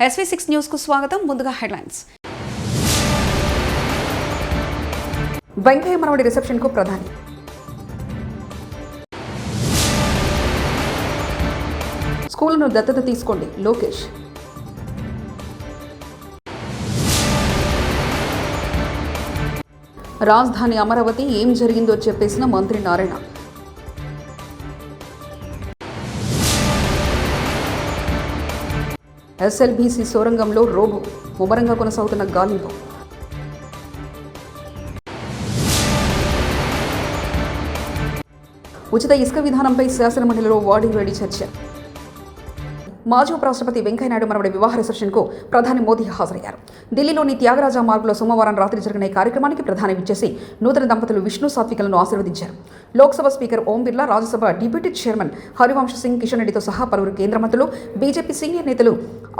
SV6 news కు స్వాగతం. ముందుగా హెడ్లైన్స్. వెంకయ్య మనవడి రిసెప్షన్ కు ప్రధాని. స్కూలును దత్తత తీసుకోండి లోకేష్. రాజధాని అమరావతి ఏం జరిగిందో చెప్పేసిన మంత్రి నారాయణ. ఎస్ఎల్బీసీ సొరంగంలో రోబో ముమ్మరంగా కొనసాగుతున్న గాలింపు. ఉచిత ఇసుక విధానంపై శాసనమండలిలో వాడివేడి చర్చ. మాజీ ఉపరాష్ట్రపతి వెంకయ్యనాయుడు మనవడి వివాహ రిసెప్షన్కు ప్రధాని మోదీ హాజరయ్యారు. ఢిల్లీలోని త్యాగరాజ మార్గులో సోమవారం రాత్రి జరిగిన ఈ కార్యక్రమానికి ప్రధాని విచ్చేసి నూతన దంపతులు విష్ణు సాత్వికలను ఆశీర్వదించారు. Lok Sabha speaker Om Birla, Rajya Sabha deputy chairman Harivansh Singh, Kishan రెడ్డితో సహా పలువురు కేంద్ర మంత్రులు, బీజేపీ సీనియర్ నేతలు,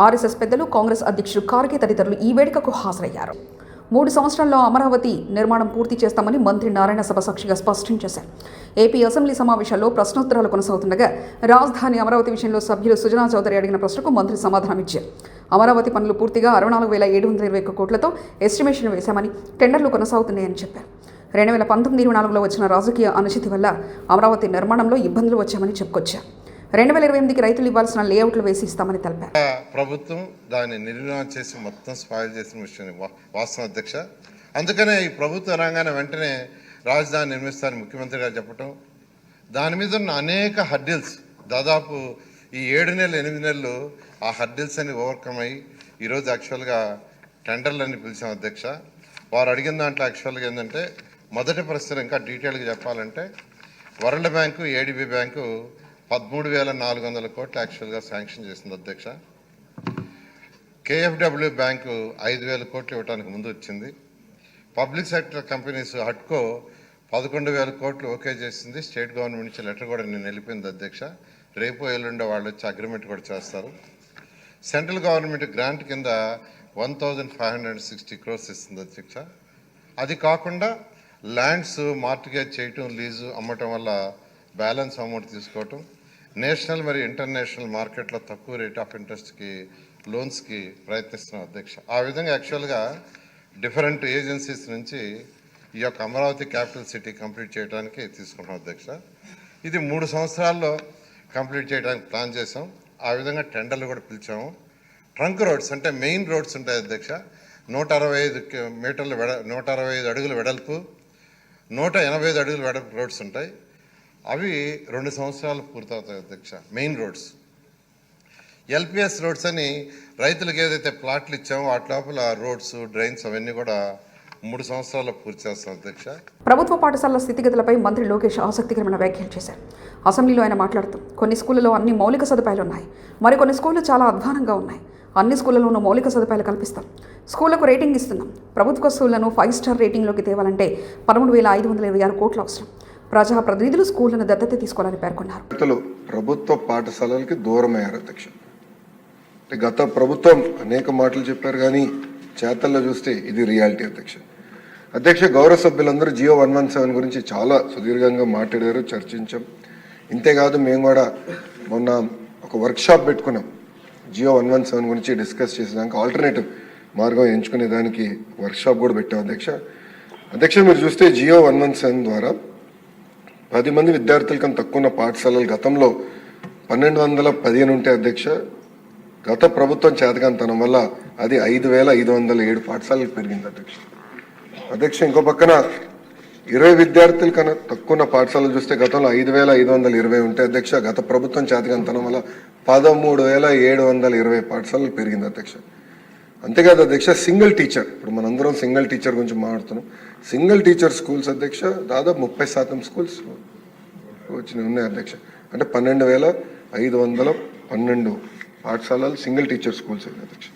ఆర్ఎస్ఎస్ పెద్దలు, కాంగ్రెస్ అధ్యక్షుడు ఖార్గే తదితరులు ఈ వేడుకకు హాజరయ్యారు. 3 సంవత్సరాల్లో అమరావతి నిర్మాణం పూర్తి చేస్తామని మంత్రి నారాయణ సభ సాక్షిగా స్పష్టం చేశారు. ఏపీ అసెంబ్లీ సమావేశాల్లో ప్రశ్నోత్తరాలు కొనసాగుతుండగా రాజధాని అమరావతి విషయంలో సభ్యులు సుజనా చౌదరి అడిగిన ప్రశ్నకు మంత్రి సమాధానమిచ్చారు. అమరావతి పనులు పూర్తిగా 64,721 కోట్లతో ఎస్టిమేషన్ వేశామని, టెండర్లు కొనసాగుతున్నాయని చెప్పారు. 2019-24లో వచ్చిన రాజకీయ అనిశ్చితి వల్ల అమరావతి నిర్మాణంలో ఇబ్బందులు వచ్చామని చెప్పుకొచ్చారు. 2028కి రైతులు ఇవ్వాల్సిన లేఅవుట్లు వేసి ఇస్తామని తెలిపారు. ప్రభుత్వం దాన్ని నిర్ణయం చేసి మొత్తం స్పాయిల్ చేసిన విషయం వాస్తవం అధ్యక్ష. అందుకనే ఈ ప్రభుత్వ రంగాన్ని వెంటనే రాజధాని నిర్మిస్తారని ముఖ్యమంత్రి గారు చెప్పటం, దాని మీద ఉన్న అనేక హర్డిల్స్, దాదాపు ఈ 7 నెలలు 8 నెలలు ఆ హర్డిల్స్ అన్ని ఓవర్కమ్ అయ్యి ఈరోజు యాక్చువల్గా టెండర్లన్నీ పిలిచాం అధ్యక్ష. వారు అడిగిన దాంట్లో యాక్చువల్గా ఏంటంటే, మొదటి పరిస్థితి ఇంకా డీటెయిల్గా చెప్పాలంటే, వరల్డ్ బ్యాంకు, ఏడీబీ బ్యాంకు 13,400 కోట్లు యాక్చువల్గా శాంక్షన్ చేసింది అధ్యక్ష. కేఎఫ్డబ్ల్యూ బ్యాంకు 5,000 కోట్లు ఇవ్వడానికి ముందు వచ్చింది. పబ్లిక్ సెక్టర్ కంపెనీస్ హట్కో 11,000 కోట్లు ఓకే చేసింది. స్టేట్ గవర్నమెంట్ నుంచి లెటర్ కూడా నేను వెళ్ళిపోయింది అధ్యక్ష. రేపు ఎల్లుండే వాళ్ళు వచ్చి అగ్రిమెంట్ కూడా చేస్తారు. సెంట్రల్ గవర్నమెంట్ గ్రాంట్ కింద 1,560 crores ఇస్తుంది అధ్యక్ష. అది కాకుండా ల్యాండ్స్ మార్టిగేజ్ చేయటం, లీజు అమ్మటం వల్ల బ్యాలెన్స్ అమౌంట్ తీసుకోవటం, నేషనల్ మరియు ఇంటర్నేషనల్ మార్కెట్లో తక్కువ రేట్ ఆఫ్ ఇంట్రెస్ట్కి లోన్స్కి ప్రయత్నిస్తున్నాం అధ్యక్ష. ఆ విధంగా యాక్చువల్గా డిఫరెంట్ ఏజెన్సీస్ నుంచి ఈ యొక్క అమరావతి క్యాపిటల్ సిటీ కంప్లీట్ చేయడానికి తీసుకుంటాం అధ్యక్ష. ఇది 3 సంవత్సరాల్లో కంప్లీట్ చేయడానికి ప్లాన్ చేసాం. ఆ విధంగా టెండర్లు కూడా పిలిచాము. ట్రంక్ రోడ్స్ అంటే మెయిన్ రోడ్స్ ఉంటాయి అధ్యక్ష. 165 మీటర్లు 165 అడుగులు వెడల్పు, 185 అడుగులు వెడల్పు రోడ్స్ ఉంటాయి. అవి 2 సంవత్సరాలు పూర్తవుతాయి అధ్యక్ష. మెయిన్ రోడ్స్, ఎల్పిఎస్ రోడ్స్ అని రైతులకు ఏదైతే ప్లాట్లు ఇచ్చామో వాటి లోపల రోడ్స్, డ్రైన్స్ అవన్నీ కూడా 3 సంవత్సరాల్లో పూర్తి చేస్తాం అధ్యక్ష. ప్రభుత్వ పాఠశాలల స్థితిగతులపై మంత్రి లోకేష్ ఆసక్తికరమైన వ్యాఖ్యలు చేశారు. అసెంబ్లీలో ఆయన మాట్లాడుతూ, కొన్ని స్కూళ్లలో అన్ని మౌలిక సదుపాయాలు ఉన్నాయి, మరికొన్ని స్కూళ్లు చాలా అధ్వానంగా ఉన్నాయి. అన్ని స్కూళ్లలోనూ మౌలిక సదుపాయాలు కల్పిస్తాం. స్కూళ్లకు రేటింగ్ ఇస్తున్నాం. ప్రభుత్వ స్కూళ్లను 5 స్టార్ రేటింగ్లోకి తేవాలంటే 13,526 కోట్లు అవసరం. ప్రజాప్రతినిధులు స్కూళ్లను దత్తత తీసుకోవాలని పేర్కొన్నారు. ప్రభుత్వ పాఠశాలలకి దూరమయ్యారు అధ్యక్ష. గత ప్రభుత్వం అనేక మాటలు చెప్పారు, కానీ చేతల్లో చూస్తే ఇది రియాలిటీ అధ్యక్ష. గౌరవ సభ్యులందరూ జియో 117 గురించి చాలా సుదీర్ఘంగా మాట్లాడారు, చర్చించాం. ఇంతేకాదు మేము కూడా మొన్న ఒక వర్క్షాప్ పెట్టుకున్నాం. జియో 117 గురించి డిస్కస్ చేసేదానికి ఆల్టర్నేటివ్ మార్గం ఎంచుకునే దానికి వర్క్షాప్ కూడా పెట్టాం అధ్యక్ష. మీరు చూస్తే జియో 117 ద్వారా 10 మంది విద్యార్థుల కన్నా తక్కువ ఉన్న పాఠశాలలు గతంలో 1,215 ఉంటే అధ్యక్ష, గత ప్రభుత్వం చేతకాంతనం వల్ల అది 5,507 పాఠశాలలకు పెరిగింది అధ్యక్ష. ఇంకో పక్కన 20 విద్యార్థుల కన్నా తక్కువ ఉన్న పాఠశాలలు చూస్తే గతంలో 5,520 ఉంటే అధ్యక్ష, గత ప్రభుత్వం చేతకాంతనం వల్ల 13,720 పాఠశాలలు పెరిగింది అధ్యక్ష. అంతేకాదు అధ్యక్ష, సింగిల్ టీచర్, ఇప్పుడు మనందరం సింగిల్ టీచర్ గురించి మాట్లాడుతున్నాం. సింగిల్ టీచర్ స్కూల్స్ అధ్యక్ష దాదాపు 30% స్కూల్స్ వచ్చినాయి ఉన్నాయి అధ్యక్ష. అంటే 12,512 పాఠశాలలు సింగిల్ టీచర్ స్కూల్స్ అధ్యక్ష.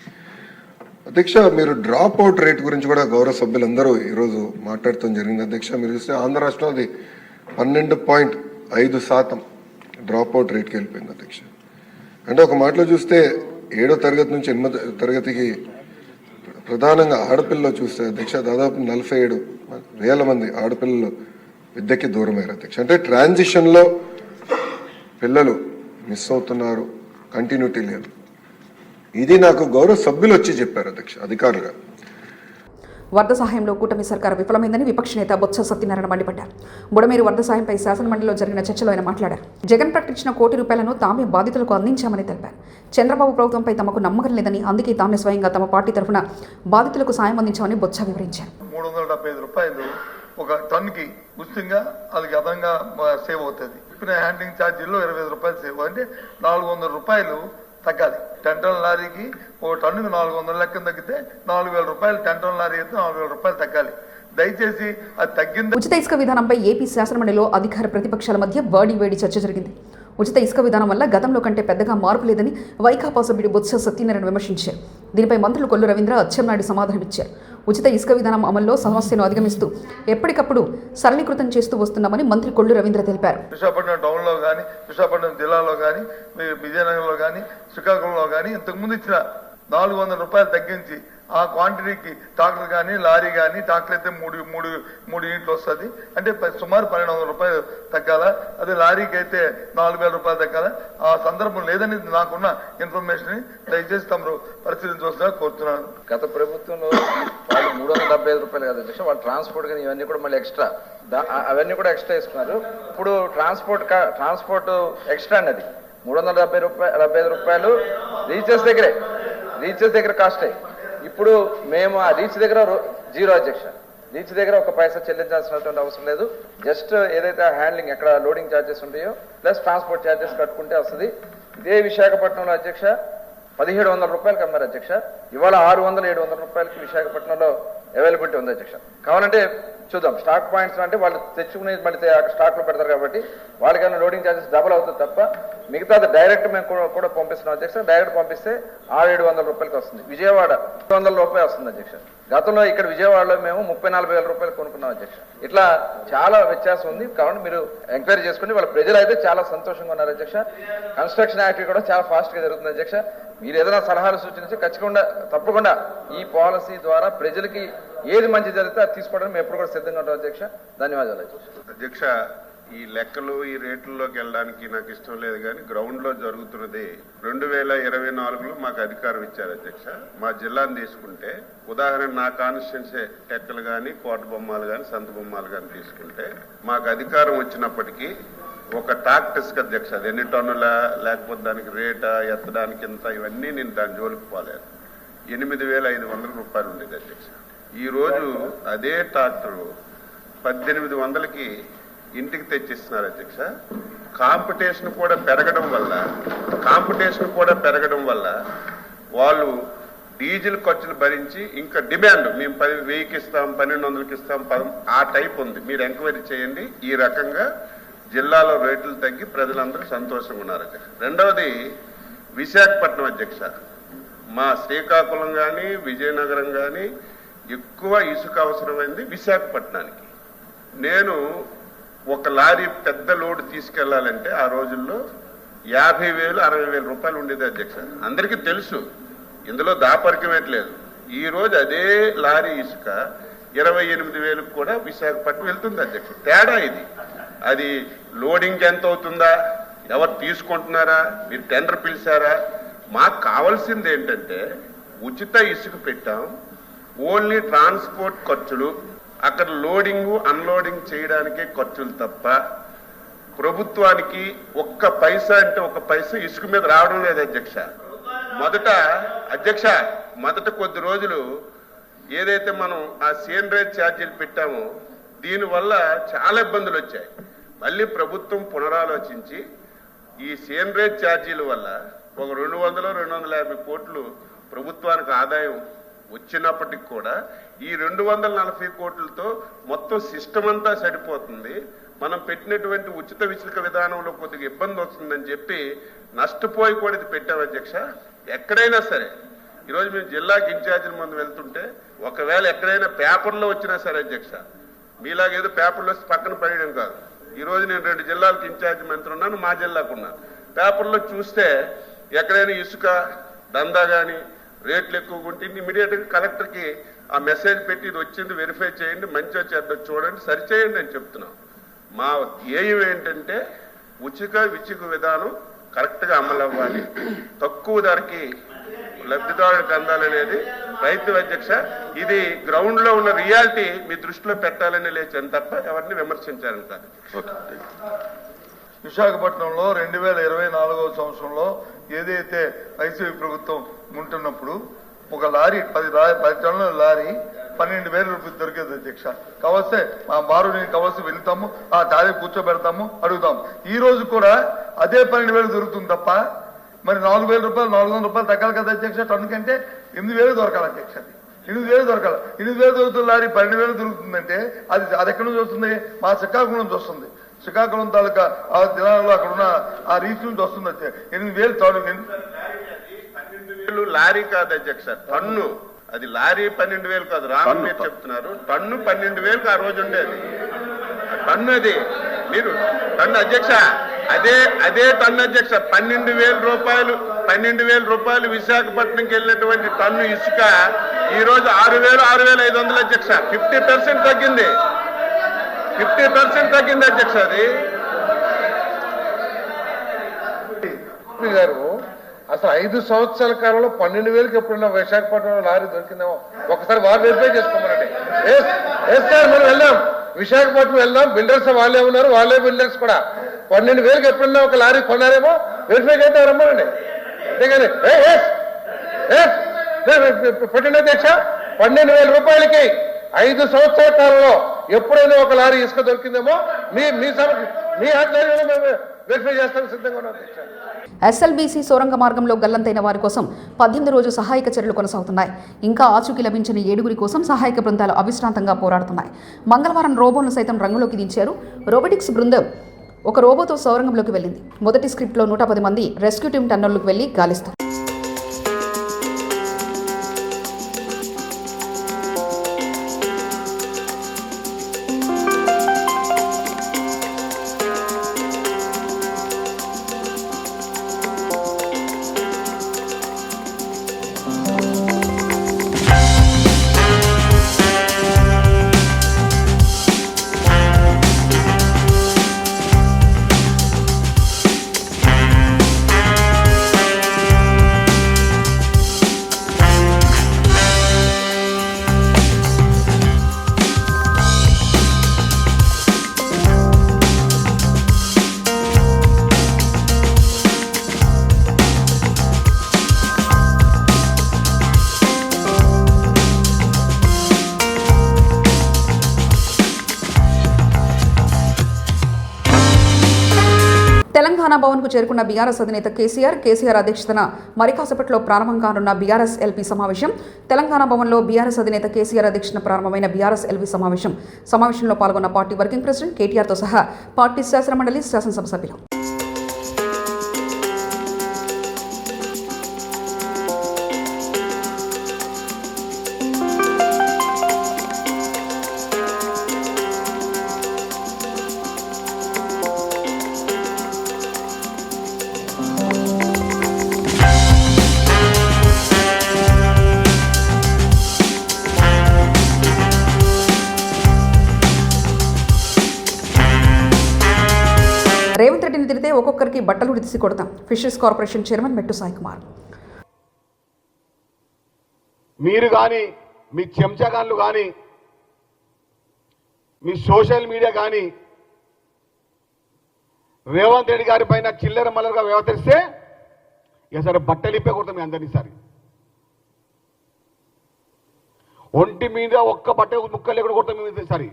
మీరు డ్రాప్ అవుట్ రేట్ గురించి కూడా గౌరవ సభ్యులందరూ ఈరోజు మాట్లాడటం జరిగింది అధ్యక్ష. మీరు చూస్తే ఆంధ్ర రాష్ట్రంలో అది 12.5% డ్రాప్ అవుట్ రేట్కి వెళ్ళిపోయింది అధ్యక్ష. అంటే ఒక మాటలో చూస్తే 7వ తరగతి నుంచి 8వ తరగతికి ప్రధానంగా ఆడపిల్లలు చూస్తే అధ్యక్ష దాదాపు 47,000 మంది ఆడపిల్లలు విద్యకి దూరమయ్యారు అధ్యక్ష. అంటే ట్రాన్సిషన్లో పిల్లలు మిస్ అవుతున్నారు, కంటిన్యూటీ లేదు. ఇది నాకు గౌరవ సభ్యులు వచ్చి చెప్పారు అధ్యక్ష, అధికారులుగా. వరద సహాయంలో కూటమి సర్కారు విఫలమైందని విపక్ష నేత బొత్స సత్యనారాయణ మండిపడ్డారు. బుడమేరు వరద సాయంపై శాసనమండలిలో జరిగిన చర్చలో ఆయన మాట్లాడారు. జగన్ ప్రకటించిన ₹1,00,00,000 తామే బాధితులకు అందించామని తెలిపారు. చంద్రబాబు ప్రభుత్వంపై తమకు నమ్మకం లేదని, అందుకే తామే స్వయంగా తమ పార్టీ తరఫున బాధితులకు సాయం అందించామని బొత్స వివరించారు. ₹375 ఒక టన్నుకి ఉచితంగా వాళ్ళకి అదనంగా సేవ్ అవుతుంది. ఇప్పుడు హ్యాండ్లింగ్ ఛార్జీల్లో ₹25 సేవ్, అంటే ₹400 తగ్గాలి. 10 టన్నుల లారీకి ఒక టన్నుకి 400 లెక్కన తగ్గితే ₹4,000, 10 టన్నుల లారీ అయితే ₹4,000 తగ్గాలి. దయచేసి అది తగ్గింది. ఉచిత ఇసుక విధానంపై ఏపీ శాసనమండలిలో అధికార ప్రతిపక్షాల మధ్య వేడి చర్చ జరిగింది. ఉచిత ఇసుక విధానం వల్ల గతంలో కంటే పెద్దగా మార్పు లేదని వైకాపా సభ్యుడు బొత్స సత్యనారాయణ విమర్శించారు. దీనిపై మంత్రులు కొల్లు రవీంద్ర, అచ్చెన్నాయుడు సమాధానమిచ్చారు. ఉచిత ఇసుక విధానం అమల్లో సమస్యను అధిగమిస్తూ ఎప్పటికప్పుడు సరళీకృతం చేస్తూ వస్తున్నామని మంత్రి కొల్లు రవీంద్ర తెలిపారు. విశాఖపట్నం టౌన్లో కానీ, విశాఖపట్నం జిల్లాలో కానీ, విజయనగరంలో కానీ, శ్రీకాకుళంలో కానీ ఇంతకుముందు ఇచ్చిన ₹400 తగ్గించి ఆ క్వాంటిటీకి ట్రాక్టర్ కానీ, లారీ కానీ, ట్రాక్టర్ అయితే మూడు యూనిట్లు వస్తుంది, అంటే సుమారు ₹1,200 తగ్గాల. అదే లారీకి అయితే ₹4,000 తగ్గాల. ఆ సందర్భం లేదని నాకున్న ఇన్ఫర్మేషన్ దయచేసి తమరు పరిశీలించవలసిందిగా కోరుతున్నాను. గత ప్రభుత్వంలో వాళ్ళు ₹375 కదా అధ్యక్ష, వాళ్ళు ట్రాన్స్పోర్ట్ కానీ ఇవన్నీ కూడా మళ్ళీ ఎక్స్ట్రా, అవన్నీ కూడా ఎక్స్ట్రా ఇస్తున్నారు. ఇప్పుడు ట్రాన్స్పోర్ట్ ఎక్స్ట్రా అన్నది ₹375 రీచెస్ దగ్గర కాస్టే. ఇప్పుడు మేము ఆ రీచ్ దగ్గర జీరో అధ్యక్ష, రీచ్ దగ్గర ఒక పైసా చెల్లించాల్సినటువంటి అవసరం లేదు. జస్ట్ ఏదైతే హ్యాండ్లింగ్ ఎక్కడ లోడింగ్ ఛార్జెస్ ఉంటాయో ప్లస్ ట్రాన్స్పోర్ట్ ఛార్జెస్ కట్టుకుంటే వస్తుంది. ఇదే విశాఖపట్నంలో అధ్యక్ష ₹1,700 అమ్మారు అధ్యక్ష. ఇవాళ ₹600-700 విశాఖపట్నంలో అవైలబిలిటీ ఉంది అధ్యక్ష. కావాలంటే చూద్దాం. స్టాక్ పాయింట్స్ అంటే వాళ్ళు తెచ్చుకునేది మళ్ళీ స్టాక్ లో పెడతారు కాబట్టి వాళ్ళకైనా లోడింగ్ ఛార్జెస్ డబుల్ అవుతుంది తప్ప మిగతాది డైరెక్ట్ మేము కూడా పంపిస్తున్నాం అధ్యక్ష. డైరెక్ట్ పంపిస్తే ₹600-700 వస్తుంది. విజయవాడ ₹200 వస్తుంది అధ్యక్ష. గతంలో ఇక్కడ విజయవాడలో మేము ₹30,000-40,000 కొనుక్కున్నాం అధ్యక్ష. ఇట్లా చాలా వ్యత్యాసం ఉంది. కాబట్టి మీరు ఎంక్వైరీ చేసుకుని వాళ్ళ ప్రజలు అయితే చాలా సంతోషంగా ఉన్నారు అధ్యక్ష. కన్స్ట్రక్షన్ యాక్టివిటీ కూడా చాలా ఫాస్ట్ గా జరుగుతుంది అధ్యక్ష. మీరు ఏదైనా సలహాలు సూచించి తప్పకుండా ఈ పాలసీ ద్వారా ప్రజలకి ఏది మంచి జరిగితే అది తీసుకోవడానికి మేము ఎప్పుడు కూడా సిద్ధంగా ఉంటాం అధ్యక్ష. ధన్యవాదాలు అధ్యక్ష. ఈ లెక్కలు ఈ రేట్లలోకి వెళ్ళడానికి నాకు ఇష్టం లేదు, కానీ గ్రౌండ్ లో జరుగుతున్నది 2024లో మాకు అధికారం ఇచ్చారు అధ్యక్ష. మా జిల్లాను తీసుకుంటే ఉదాహరణ నా కాన్స్టిట్యున్సీ టెక్కలు కానీ, కోట బొమ్మాలు కానీ, సంత బొమ్మాలు కానీ తీసుకుంటే మాకు అధికారం వచ్చినప్పటికీ ఒక టాక్టర్స్ అధ్యక్ష, అది ఎన్ని టన్నుల, లేకపోతే దానికి రేటా, ఎత్తడానికి ఎంత, ఇవన్నీ నేను దాని జోలికి పోలేదు. ₹8,500 ఉండేది అధ్యక్ష. ఈ రోజు అదే ట్రాక్టరు 1,800కి ఇంటికి తెచ్చిస్తున్నారు అధ్యక్ష. కాంపిటీషన్ కూడా పెరగడం వల్ల వాళ్ళు డీజిల్ ఖర్చులు భరించి ఇంకా డిమాండ్ మేము 10,000కి ఇస్తాం, 1,200కి ఇస్తాం, ఆ టైప్ ఉంది. మీరు ఎంక్వైరీ చేయండి. ఈ రకంగా జిల్లాలో రేట్లు తగ్గి ప్రజలందరూ సంతోషంగా ఉన్నారు అధ్యక్ష. రెండవది విశాఖపట్నం అధ్యక్ష. మా శ్రీకాకుళం కానీ, విజయనగరం కానీ ఎక్కువ ఇసుక అవసరమైంది విశాఖపట్నానికి. నేను ఒక లారీ పెద్ద లోడ్ తీసుకెళ్లాలంటే ఆ రోజుల్లో 50,000-60,000 ఉండేది అధ్యక్ష. అందరికీ తెలుసు, ఇందులో దాపరికమేట్లేదు. ఈ రోజు అదే లారీ ఇసుక 28,000 కూడా విశాఖపట్నం వెళ్తుంది అధ్యక్ష. తేడా ఇది. అది లోడింగ్ ఎంత అవుతుందా, ఎవరు తీసుకుంటున్నారా, మీరు టెండర్ పిలిచారా? మాకు కావాల్సింది ఏంటంటే ఉచిత ఇసుక పెట్టాం, ఓన్లీ ట్రాన్స్పోర్ట్ ఖర్చులు, అక్కడ లోడింగ్ అన్లోడింగ్ చేయడానికే ఖర్చులు తప్ప ప్రభుత్వానికి ఒక్క పైసా అంటే ఒక్క పైసా ఇసుక మీద రావడం లేదు అధ్యక్ష. మొదట కొద్ది రోజులు ఏదైతే మనం ఆ సీనరేజ్ ఛార్జీలు పెట్టామో దీనివల్ల చాలా ఇబ్బందులు వచ్చాయి. మళ్ళీ ప్రభుత్వం పునరాలోచించి ఈ సీనరేజ్ ఛార్జీల వల్ల ఒక 200-250 కోట్లు ప్రభుత్వానికి ఆదాయం వచ్చినప్పటికి కూడా ఈ 240 కోట్లతో మొత్తం సిస్టమ్ అంతా సరిపోతుంది. మనం పెట్టినటువంటి ఉచిత ఇసుక విధానంలో కొద్దిగా ఇబ్బంది వస్తుందని చెప్పి నష్టపోయి కూడా ఇది పెట్టాం అధ్యక్ష. ఎక్కడైనా సరే ఈరోజు మేము జిల్లాకి ఇన్ఛార్జీల ముందు వెళ్తుంటే ఒకవేళ ఎక్కడైనా పేపర్లో వచ్చినా సరే అధ్యక్ష, మీలాగేదో పేపర్లో పక్కన పడేయడం కాదు. ఈరోజు నేను 2 జిల్లాలకు ఇన్ఛార్జి మంత్రి ఉన్నాను, మా జిల్లాకు ఉన్నాను. పేపర్లో చూస్తే ఎక్కడైనా ఇసుక దందా కానీ రేట్లు ఎక్కువగా ఉంటే ఇమీడియట్గా కలెక్టర్కి ఆ మెసేజ్ పెట్టి ఇది వచ్చింది వెరిఫై చేయండి, మంచి వచ్చేద్దో చూడండి, సరిచేయండి అని చెప్తున్నాం. మా ఏం ఏంటంటే ఉచిత విద్యుత్ విధానం కరెక్ట్గా అమలు అవ్వాలి. తక్కువ ధరకి లబ్ధిదారుడికి అందాలనేది రైతు అధ్యక్ష. ఇది గ్రౌండ్ లో ఉన్న రియాలిటీ మీ దృష్టిలో పెట్టాలని లేచాను తప్ప ఎవరిని విమర్శించాలని కాదు. విశాఖపట్నంలో 2024 సంవత్సరంలో ఏదైతే వైసీపీ ప్రభుత్వం ఉంటున్నప్పుడు ఒక లారీ 10 టన్నుల లారీ 12,000 రూపాయలు దొరికేది అధ్యక్ష. కావస్తే మా బారు నేను కావస్తే వెళ్తాము, ఆ తారీ కూర్చోబెడతాము, అడుగుతాము. ఈ రోజు కూడా అదే 12,000 దొరుకుతుంది తప్ప మరి 4,000 రూపాయలు 400 రూపాయలు తగ్గాలి కదా అధ్యక్ష. టన్ను కంటే 8,000 దొరకాలి అధ్యక్ష. 8,000 దొరకాలి. 8,000 దొరుకుతుంది లారీ 12,000 దొరుకుతుందంటే అది ఎక్కడి నుంచి వస్తుంది? మా శ్రీకాకుళం నుంచి వస్తుంది. శ్రీకాకుళం తాలూకా ఆ జిల్లాలో అక్కడ ఉన్న ఆ రీచ్ నుంచి వస్తుంది వచ్చే 8,000 12,000 లారీ కాదు అధ్యక్ష, టన్ను. అది లారీ 12,000 కాదు, రామ్ మీరు చెప్తున్నారు. టన్ను 12,000 ఆ రోజు ఉండేది. టన్ను అది మీరు టన్ను అధ్యక్ష, అదే టన్ను అధ్యక్ష. 12,000 రూపాయలు విశాఖపట్నంకి వెళ్ళినటువంటి టన్ను ఇసుక ఈ రోజు 6,500 అధ్యక్ష. 50% తగ్గింది. 50% తగ్గింది అధ్యక్ష. అది గారు అసలు 5 సంవత్సరాల కాలంలో 12,000కి ఎప్పుడున్నా విశాఖపట్నంలో లారీ దొరికిందేమో ఒకసారి వారు వెరిఫై చేసుకోమనండి. సార్ మనం వెళ్దాం, విశాఖపట్నం వెళ్దాం. బిల్డర్స్ వాళ్ళే ఉన్నారు, వాళ్ళే బిల్డర్స్ కూడా. 12,000కి ఎప్పుడున్నా ఒక లారీ కొన్నారేమో వెరిఫై చేద్దాం రమ్మనండి. అంతేగాని పెట్టండి అధ్యక్ష. 12,000 రూపాయలకి 5 సంవత్సరాల కాలంలో ఎప్పుడైనా ఒక లారీ ఇసుక దొరికిందేమో మీ ఆధ్వర్యంలో వెరిఫై చేస్తానికి సిద్ధంగా ఉన్నాం అధ్యక్ష. ఎస్ఎల్బీసీ సొరంగ మార్గంలో గల్లంతైన వారి కోసం 18 రోజు సహాయక చర్యలు కొనసాగుతున్నాయి. ఇంకా ఆచూకీ లభించిన 7 కోసం సహాయక బృందాలు అవిశ్రాంతంగా పోరాడుతున్నాయి. మంగళవారం రోబోను సైతం రంగులోకి దించారు. రోబోటిక్స్ బృందం ఒక రోబోతో సొరంగంలోకి వెళ్ళింది. మొదటి స్క్రిప్ట్లో 110 మంది రెస్క్యూ టీం టన్నెల్లోకి వెళ్లి గాలిస్తారు. తెలంగాణ భవన్కు చేరుకున్న బీఆర్ఎస్ అధినేత కేసీఆర్ అధ్యక్షతన మరి కాసేపట్లో ప్రారంభం కానున్న బీఆర్ఎస్ ఎల్పీ సమావేశం. తెలంగాణ భవన్లో బీఆర్ఎస్ అధినేత కేసీఆర్ అధ్యక్షతన ప్రారంభమైన బీఆర్ఎస్ ఎల్పీ సమావేశంలో పాల్గొన్న పార్టీ వర్కింగ్ ప్రెసిడెంట్ కేటీఆర్తో సహా పార్టీ శాసనమండలి శాసనసభ సభ్యులు. రేవంత్ రెడ్డిని తిరిగితే ఒక్కొక్కరికి బట్టలు ఉడిసి కొడతాం. ఫిషరీస్ కార్పొరేషన్ చైర్మన్ మెట్టు సాయి కుమార్. మీరు కానీ మీ చెంచగాళ్ళు కానీ మీ సోషల్ మీడియా కానీ రేవంత్ రెడ్డి గారి పైన చిల్లర మల్లరగా వ్యవహరిస్తే ఇక సరే బట్టలు ఇప్పే కొడతాం మీ అందరినీ. సరే ఒంటి మీద ఒక్క బట్ట ముక్కలు ఎక్కడ కొడతాం సరే.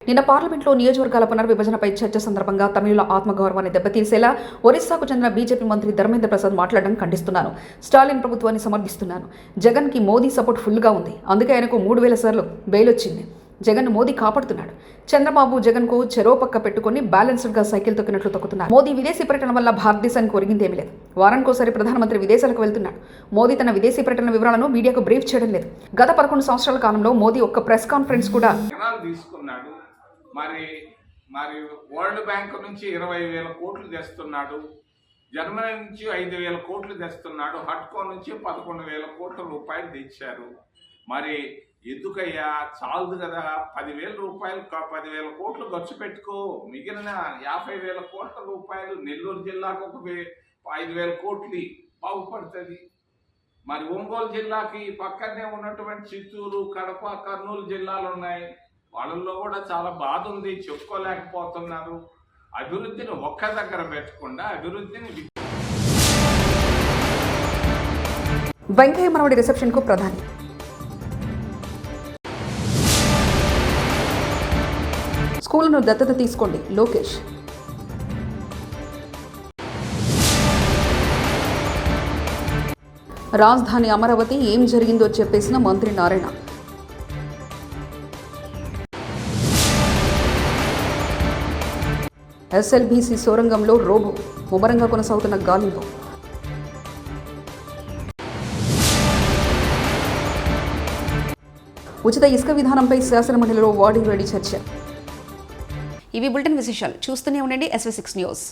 నిన్న పార్లమెంట్లో నియోజకవర్గాల పునర్విభజనపై చర్చ సందర్భంగా తమిళుల ఆత్మగౌరవాన్ని దెబ్బతీసేలా ఒరిస్సాకు చెందిన బీజేపీ మంత్రి ధర్మేంద్ర ప్రసాద్ మాట్లాడడం ఖండిస్తున్నాను. స్టాలిన్ ప్రభుత్వాన్ని సమర్థిస్తున్నాను. జగన్కి మోదీ సపోర్ట్ ఫుల్గా ఉంది. అందుకే ఆయనకు 3,000 సార్లు బెయిల్ వచ్చింది. జగన్ మోదీ కాపాడుతున్నాడు. చంద్రబాబు జగన్కు చెరో పక్క పెట్టుకుని బ్యాలెన్స్డ్గా సైకిల్ తొక్కినట్లు తొక్కుతున్నారు. మోదీ విదేశీ పర్యటన వల్ల భారతదేశానికి ఒరిగిందేమీ లేదు. వారానికోసారి ప్రధానమంత్రి విదేశాలకు వెళ్తున్నాడు. మోదీ తన విదేశీ పర్యటన వివరాలను మీడియాకు బ్రీఫ్ చేయడం లేదు. గత 11 సంవత్సరాల కాలంలో మోదీ ఒక్క ప్రెస్ కాన్ఫరెన్స్ కూడా తీసుకున్నాడు. మరి వరల్డ్ బ్యాంక్ నుంచి 20,000 కోట్లు తెస్తున్నాడు. జర్మనీ నుంచి 5,000 కోట్లు తెస్తున్నాడు. హట్కో నుంచి 11,000 కోట్ల రూపాయలు తెచ్చారు. మరి ఎందుకయ్యా చాలదు కదా, 10,000 రూపాయలు 10,000 కోట్లు ఖర్చు పెట్టుకో. మిగిలిన 50,000 కోట్ల రూపాయలు నెల్లూరు జిల్లాకు 5,000 కోట్లు బాగుపడుతుంది. మరి ఒంగోలు జిల్లాకి పక్కనే ఉన్నటువంటి చిత్తూరు, కడప, కర్నూలు జిల్లాలు ఉన్నాయి. వాళ్ళల్లో కూడా చాలా బాధ ఉంది, చెప్పుకోలేకపోతున్నారు. అభివృద్ధిని ఒక్క దగ్గర పెట్టకుండా అభివృద్ధిని వెంకయ్య మనవడి రిసెప్షన్కు ప్రధాని. స్కూలును దత్తత తీసుకోండి లోకేష్. రాజధాని అమరావతి ఏం జరిగిందో చెప్పేసిన మంత్రి నారాయణ. ఎస్ఎల్బీసీ సొరంగంలో రోబో ముమ్మరంగా కొనసాగుతున్న గాలింపు. ఉచిత ఇసుక విధానంపై శాసనమండలిలో వాడివేడి చర్చ. ఇవి బులెటిన్ విశేషాలు. చూస్తూనే ఉండండి SV6 న్యూస్.